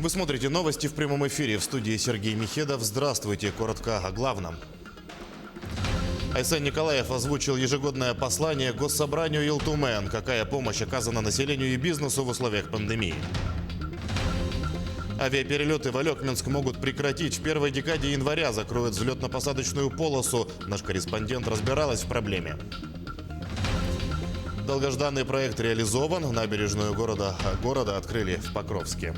Вы смотрите новости в прямом эфире. В студии Сергей Михедов. Здравствуйте. Коротко о главном. Айсен Николаев озвучил ежегодное послание Госсобранию Илтумен. Какая помощь оказана населению и бизнесу в условиях пандемии? Авиаперелеты в Алекминск могут прекратить. В первой декаде января закроют взлетно-посадочную полосу. Наш корреспондент разбиралась в проблеме. Долгожданный проект реализован. Набережную города открыли в Покровске.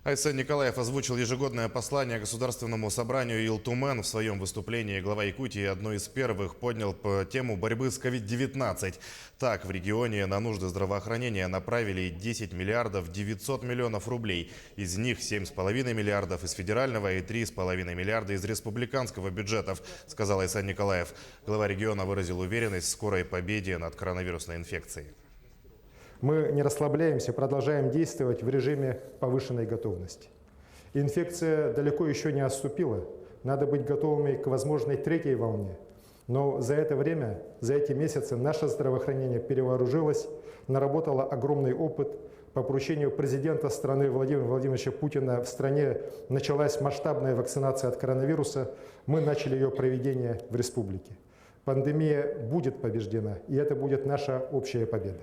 Айсен Николаев озвучил ежегодное послание Государственному собранию Илтумен. В своем выступлении глава Якутии одной из первых поднял по тему борьбы с COVID-19. Так, в регионе на нужды здравоохранения направили 10 миллиардов 900 миллионов рублей. Из них 7,5 миллиардов из федерального и 3,5 миллиарда из республиканского бюджетов, сказал Айсен Николаев. Глава региона выразил уверенность в скорой победе над коронавирусной инфекцией. Мы не расслабляемся, продолжаем действовать в режиме повышенной готовности. Инфекция далеко еще не отступила. Надо быть готовыми к возможной третьей волне. Но за это время, за эти месяцы наше здравоохранение перевооружилось, наработало огромный опыт. По поручению президента страны Владимира Владимировича Путина в стране началась масштабная вакцинация от коронавируса. Мы начали ее проведение в республике. Пандемия будет побеждена, и это будет наша общая победа.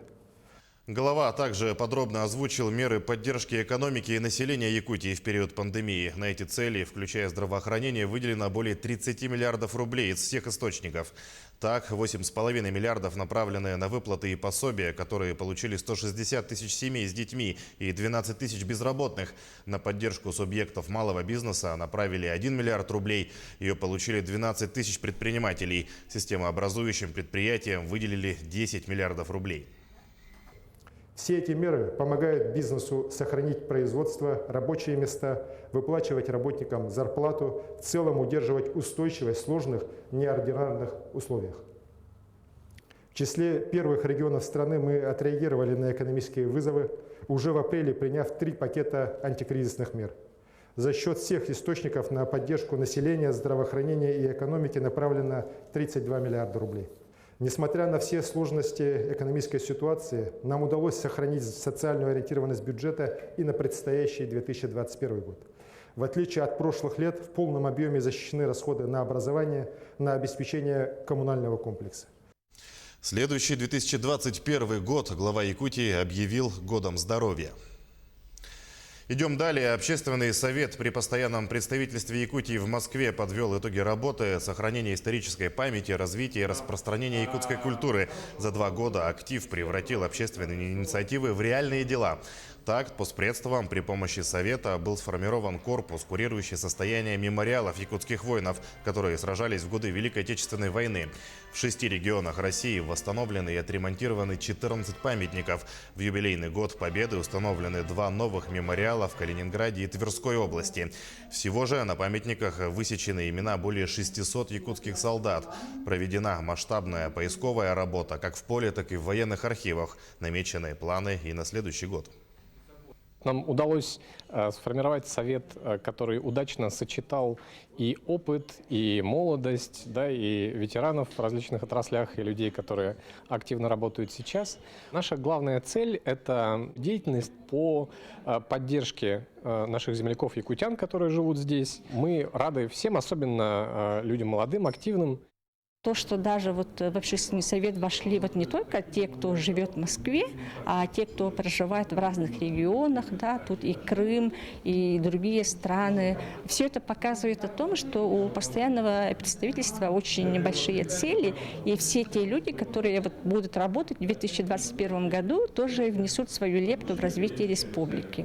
Глава также подробно озвучил меры поддержки экономики и населения Якутии в период пандемии. На эти цели, включая здравоохранение, выделено более 30 миллиардов рублей из всех источников. Так, 8,5 миллиардов направлены на выплаты и пособия, которые получили 160 тысяч семей с детьми и 12 тысяч безработных. На поддержку субъектов малого бизнеса направили 1 миллиард рублей. Ее получили 12 тысяч предпринимателей. Системообразующим предприятиям выделили 10 миллиардов рублей. Все эти меры помогают бизнесу сохранить производство, рабочие места, выплачивать работникам зарплату, в целом удерживать устойчивость в сложных, неординарных условиях. В числе первых регионов страны мы отреагировали на экономические вызовы, уже в апреле приняв 3 пакета антикризисных мер. За счет всех источников на поддержку населения, здравоохранения и экономики направлено 32 миллиарда рублей. Несмотря на все сложности экономической ситуации, нам удалось сохранить социальную ориентированность бюджета и на предстоящий 2021 год. В отличие от прошлых лет, в полном объеме защищены расходы на образование, на обеспечение коммунального комплекса. Следующий 2021 год глава Якутии объявил годом здоровья. Идем далее. Общественный совет при постоянном представительстве Якутии в Москве подвел итоги работы сохранения исторической памяти, развития и распространения якутской культуры. За 2 года актив превратил общественные инициативы в реальные дела. Так, постпредством при помощи Совета был сформирован корпус, курирующий состояние мемориалов якутских воинов, которые сражались в годы Великой Отечественной войны. В 6 регионах России восстановлены и отремонтированы 14 памятников. В юбилейный год Победы установлены 2 новых мемориала в Калининграде и Тверской области. Всего же на памятниках высечены имена более 600 якутских солдат. Проведена масштабная поисковая работа как в поле, так и в военных архивах. Намечены планы и на следующий год. Нам удалось сформировать совет, который удачно сочетал и опыт, и молодость, да, и ветеранов в различных отраслях, и людей, которые активно работают сейчас. Наша главная цель – это деятельность по поддержке наших земляков-якутян, которые живут здесь. Мы рады всем, особенно людям молодым, активным. То, что даже в общественный совет вошли не только те, кто живет в Москве, а те, кто проживает в разных регионах, да, тут и Крым, и другие страны. Все это показывает о том, что у постоянного представительства очень большие цели, и все те люди, которые будут работать в 2021 году, тоже внесут свою лепту в развитие республики.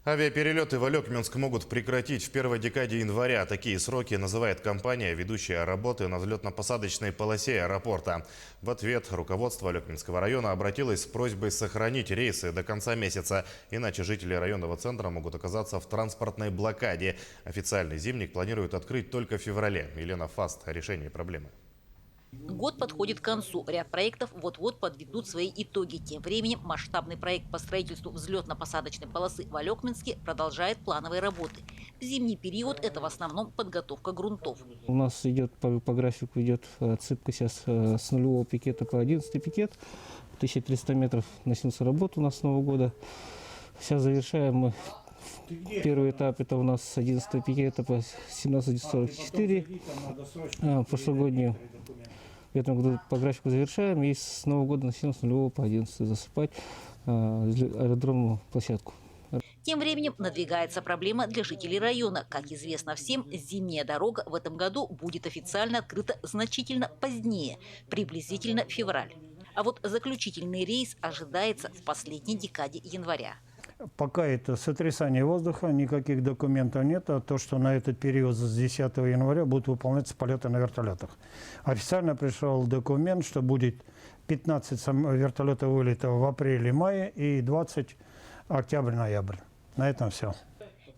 Авиаперелеты в Алекминск могут прекратить в первой декаде января. Такие сроки называет компания, ведущая работы на взлетно-посадочной полосе аэропорта. В ответ руководство Алекминского района обратилось с просьбой сохранить рейсы до конца месяца. Иначе жители районного центра могут оказаться в транспортной блокаде. Официальный зимник планируют открыть только в феврале. Елена Фаст о решении проблемы. Год подходит к концу. Ряд проектов вот-вот подведут свои итоги. Тем временем масштабный проект по строительству взлетно-посадочной полосы в Алекминске продолжает плановые работы. В зимний период это в основном подготовка грунтов. У нас идет по графику идет отсыпка сейчас с нулевого пикета по 11 пикет. 1300 метров начнется работа у нас с Нового года. Сейчас завершаем мы первый этап. Это у нас с 11 пикета по 1744 прошлогоднюю. В этом году по графику завершаем и с Нового года начнем с нулевого по 11 засыпать аэродромную площадку. Тем временем надвигается проблема для жителей района. Как известно всем, зимняя дорога в этом году будет официально открыта значительно позднее, приблизительно февраль. А вот заключительный рейс ожидается в последней декаде января. Пока это сотрясание воздуха, никаких документов нет, а то, что на этот период с 10 января будут выполняться полеты на вертолетах. Официально пришел документ, что будет 15 вертолетов вылетов в апреле-мае и 20 октябрь-ноябрь. На этом все.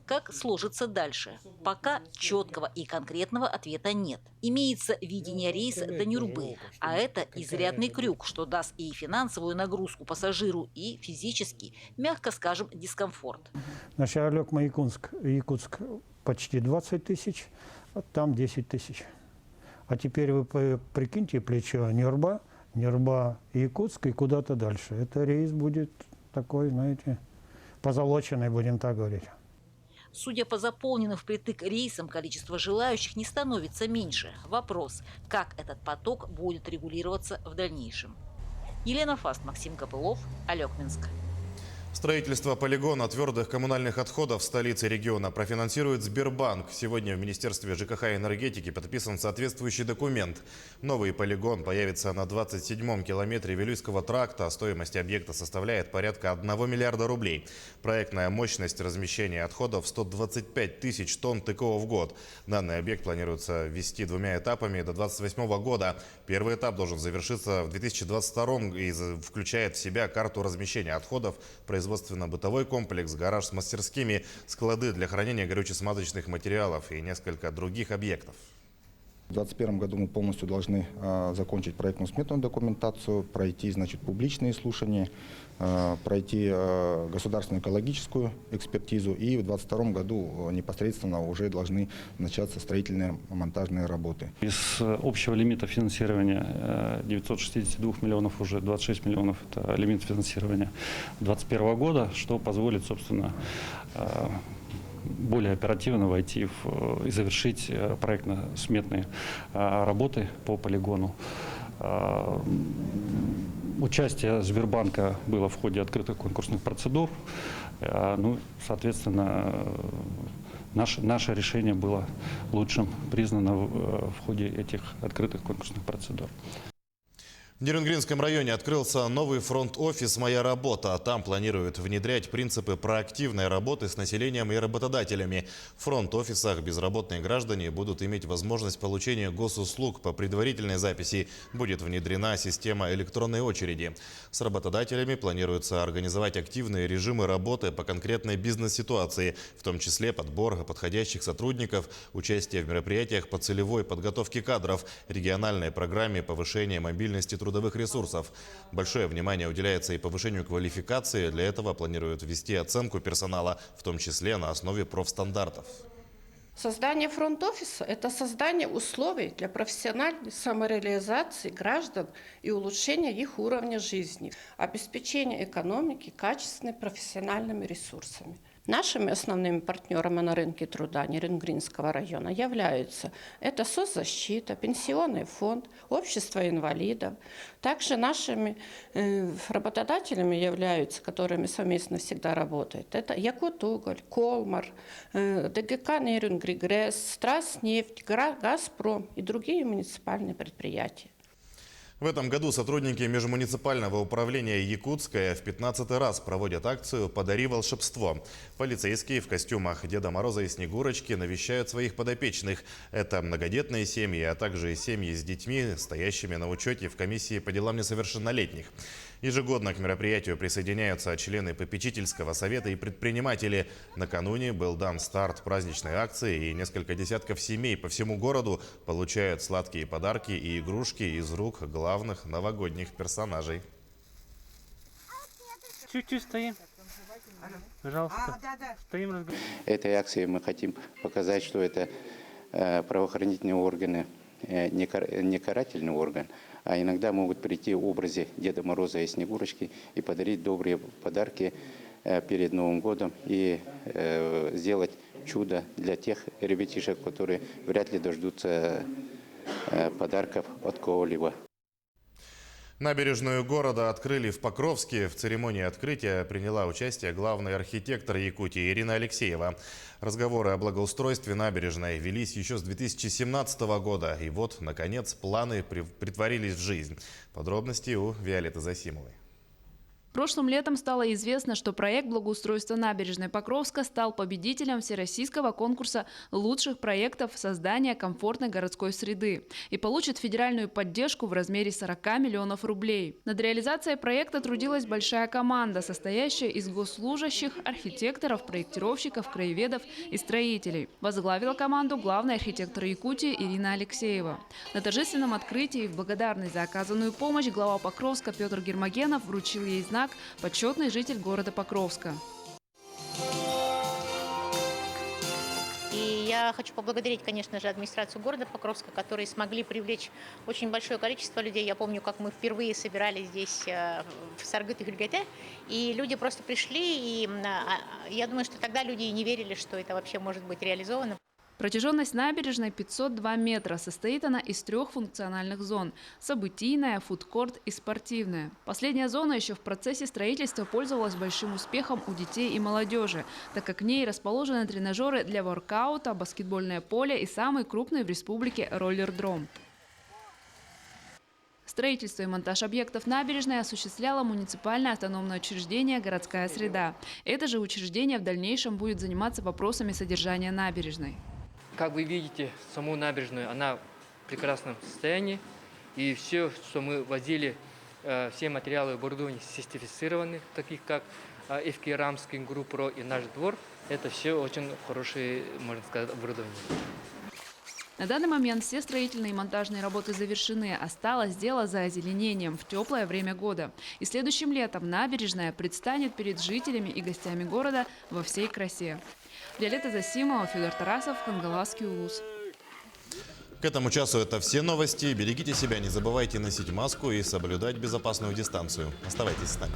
Как сложится дальше? Пока четкого и конкретного ответа нет. Имеется видение рейса до Нюрбы, а это изрядный крюк, что даст и финансовую нагрузку пассажиру, и физический, мягко скажем, дискомфорт. Значит, Алекма-Якутск почти 20 тысяч, а там 10 тысяч. А теперь вы прикиньте плечо Нюрба-Якутск и куда-то дальше. Это рейс будет такой, знаете, позолоченный, будем так говорить. Судя по заполненным впритык рейсам, количество желающих не становится меньше. Вопрос, как этот поток будет регулироваться в дальнейшем. Елена Фаст, Максим Копылов, Алекминск. Строительство полигона твердых коммунальных отходов в столице региона профинансирует Сбербанк. Сегодня в Министерстве ЖКХ и энергетики подписан соответствующий документ. Новый полигон появится на 27-м километре Вилюйского тракта. Стоимость объекта составляет порядка 1 миллиарда рублей. Проектная мощность размещения отходов 125 тысяч тонн ТКО в год. Данный объект планируется ввести 2 этапами до 2028 года. Первый этап должен завершиться в 2022 и включает в себя карту размещения отходов, производственно-бытовой комплекс, гараж с мастерскими, склады для хранения горюче-смазочных материалов и несколько других объектов. В 2021 году мы полностью должны закончить проектную сметную документацию, пройти, значит, публичные слушания, пройти государственную экологическую экспертизу, и в 2022 году непосредственно уже должны начаться строительные монтажные работы. Из общего лимита финансирования 962 миллионов уже 26 миллионов – это лимит финансирования 2021 года, что позволит, собственно, более оперативно войти и завершить проектно-сметные работы по полигону. Участие Сбербанка было в ходе открытых конкурсных процедур. Ну, соответственно, наше решение было лучшим признано в ходе этих открытых конкурсных процедур. В Нерюнгринском районе открылся новый фронт-офис «Моя работа». Там планируют внедрять принципы проактивной работы с населением и работодателями. В фронт-офисах безработные граждане будут иметь возможность получения госуслуг по предварительной записи. Будет внедрена система электронной очереди. С работодателями планируется организовать активные режимы работы по конкретной бизнес-ситуации, в том числе подбор подходящих сотрудников, участие в мероприятиях по целевой подготовке кадров, региональной программе повышения мобильности трудовых ресурсов. Большое внимание уделяется и повышению квалификации. Для этого планируют ввести оценку персонала, в том числе на основе профстандартов. Создание фронт-офиса – это создание условий для профессиональной самореализации граждан и улучшения их уровня жизни, обеспечения экономики качественными профессиональными ресурсами. Нашими основными партнерами на рынке труда Нерюнгринского района являются это соцзащита, пенсионный фонд, общество инвалидов. Также нашими работодателями являются, которыми совместно всегда работают, это Якутуголь, Колмар, ДГК Нерюнгригресс, Траснефть, Газпром и другие муниципальные предприятия. В этом году сотрудники межмуниципального управления Якутска в 15-й раз проводят акцию «Подари волшебство». Полицейские в костюмах Деда Мороза и Снегурочки навещают своих подопечных. Это многодетные семьи, а также семьи с детьми, стоящими на учете в комиссии по делам несовершеннолетних. Ежегодно к мероприятию присоединяются члены попечительского совета и предприниматели. Накануне был дан старт праздничной акции, и несколько десятков семей по всему городу получают сладкие подарки и игрушки из рук главных новогодних персонажей. Чуть-чуть стоим. Пожалуйста. Стоим. Этой акцией мы хотим показать, что это правоохранительные органы, не карательный орган, а иногда могут прийти в образе Деда Мороза и Снегурочки и подарить добрые подарки перед Новым годом и сделать чудо для тех ребятишек, которые вряд ли дождутся подарков от кого-либо. Набережную города открыли в Покровске. В церемонии открытия приняла участие главный архитектор Якутии Ирина Алексеева. Разговоры о благоустройстве набережной велись еще с 2017 года. И вот, наконец, планы претворились в жизнь. Подробности у Виолетты Засимовой. Прошлым летом стало известно, что проект благоустройства набережной Покровска стал победителем всероссийского конкурса лучших проектов создания комфортной городской среды и получит федеральную поддержку в размере 40 миллионов рублей. Над реализацией проекта трудилась большая команда, состоящая из госслужащих, архитекторов, проектировщиков, краеведов и строителей. Возглавила команду главный архитектор Якутии Ирина Алексеева. На торжественном открытии в благодарность за оказанную помощь глава Покровска Петр Гермогенов вручил ей знак «Почетный житель города Покровска». И я хочу поблагодарить, конечно же, администрацию города Покровска, которые смогли привлечь очень большое количество людей. Я помню, как мы впервые собирались здесь в Саргыт-Хюльгете, и люди просто пришли, и я думаю, что тогда люди и не верили, что это вообще может быть реализовано. Протяженность набережной 502 метра. Состоит она из 3 функциональных зон – событийная, фудкорт и спортивная. Последняя зона еще в процессе строительства пользовалась большим успехом у детей и молодежи, так как в ней расположены тренажеры для воркаута, баскетбольное поле и самый крупный в республике роллердром. Строительство и монтаж объектов набережной осуществляло муниципальное автономное учреждение «Городская среда». Это же учреждение в дальнейшем будет заниматься вопросами содержания набережной. Как вы видите, саму набережную, она в прекрасном состоянии. И все, что мы возили, все материалы оборудования сертифицированы, таких как FK Рамский, Группро и наш двор. Это все очень хорошее, можно сказать, оборудование. На данный момент все строительные и монтажные работы завершены. Осталось дело за озеленением в теплое время года. И следующим летом набережная предстанет перед жителями и гостями города во всей красе. Виолетта Засимова, Федор Тарасов, Хангаласский улус. К этому часу это все новости. Берегите себя, не забывайте носить маску и соблюдать безопасную дистанцию. Оставайтесь с нами.